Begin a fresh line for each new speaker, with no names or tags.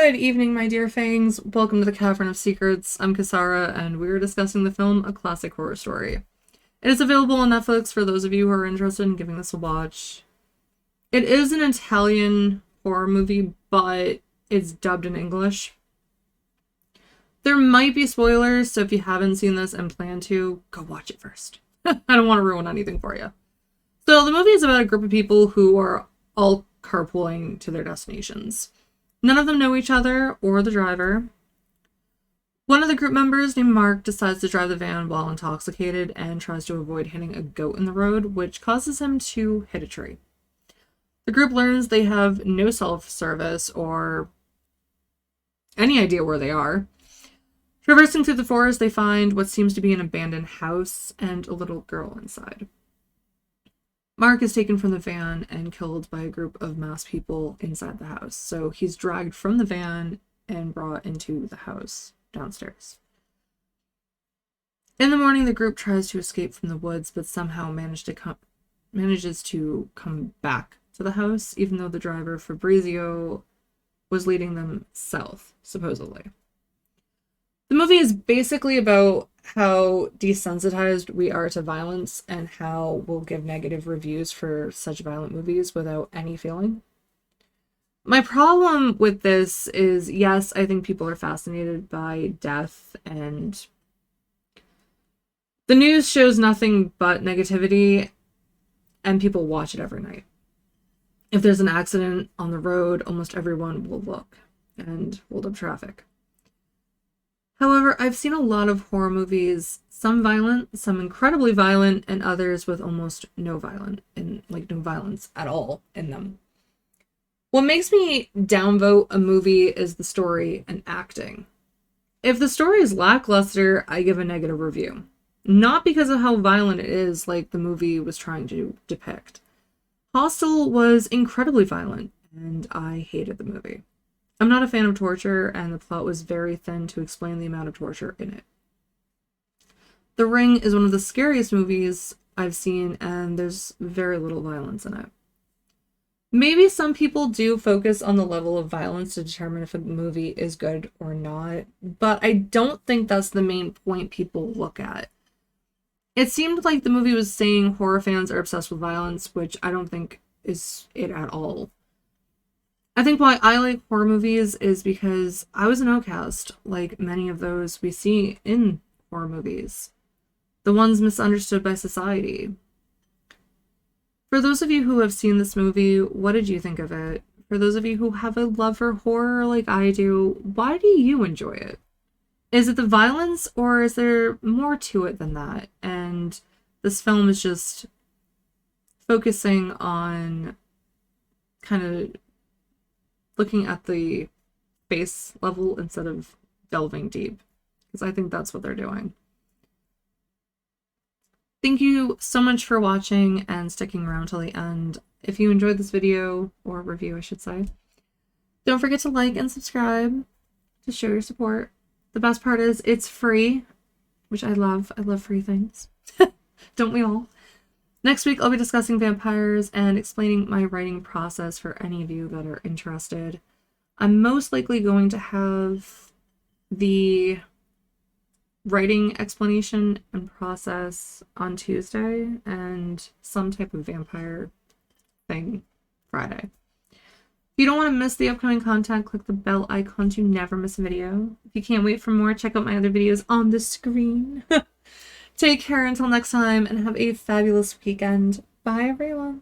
Good evening, my dear fangs. Welcome to the Cavern of Secrets. I'm Kasara, and we're discussing the film A Classic Horror Story. It is available on Netflix for those of you who are interested in giving this a watch. It is an Italian horror movie, but it's dubbed in English. There might be spoilers, so if you haven't seen this and plan to, go watch it first. I don't want to ruin anything for you. So the movie is about a group of people who are all carpooling to their destinations. None of them know each other or the driver. One of the group members, named Mark, decides to drive the van while intoxicated and tries to avoid hitting a goat in the road, which causes him to hit a tree. The group learns they have no self-service or any idea where they are. Traversing through the forest, they find what seems to be an abandoned house and a little girl inside. Mark is taken from the van and killed by a group of masked people inside the house. So he's dragged from the van and brought into the house downstairs. In the morning, the group tries to escape from the woods, but somehow manages to come back to the house, even though the driver, Fabrizio, was leading them south, supposedly. The movie is basically about how desensitized we are to violence and how we'll give negative reviews for such violent movies without any feeling. My problem with this is, yes, I think people are fascinated by death, and the news shows nothing but negativity, and people watch it every night. If there's an accident on the road, almost everyone will look and hold up traffic. However, I've seen a lot of horror movies, some violent, some incredibly violent, and others with almost no violence at all in them. What makes me downvote a movie is the story and acting. If the story is lackluster, I give a negative review. Not because of how violent it is, like the movie was trying to depict. Hostel was incredibly violent, and I hated the movie. I'm not a fan of torture, and the plot was very thin to explain the amount of torture in it. The Ring is one of the scariest movies I've seen, and there's very little violence in it. Maybe some people do focus on the level of violence to determine if a movie is good or not, but I don't think that's the main point people look at. It seemed like the movie was saying horror fans are obsessed with violence, which I don't think is it at all. I think why I like horror movies is because I was an outcast, like many of those we see in horror movies. The ones misunderstood by society. For those of you who have seen this movie, what did you think of it? For those of you who have a love for horror like I do, why do you enjoy it? Is it the violence, or is there more to it than that? And this film is just focusing on kind of looking at the base level instead of delving deep, because I think that's what they're doing. Thank you so much for watching and sticking around till the end. If you enjoyed this video, or review I should say, don't forget to like and subscribe to show your support. The best part is it's free, which I love. I love free things. Don't we all? Next week, I'll be discussing vampires and explaining my writing process for any of you that are interested. I'm most likely going to have the writing explanation and process on Tuesday and some type of vampire thing Friday. If you don't want to miss the upcoming content, click the bell icon to never miss a video. If you can't wait for more, check out my other videos on the screen. Take care until next time, and have a fabulous weekend. Bye, everyone.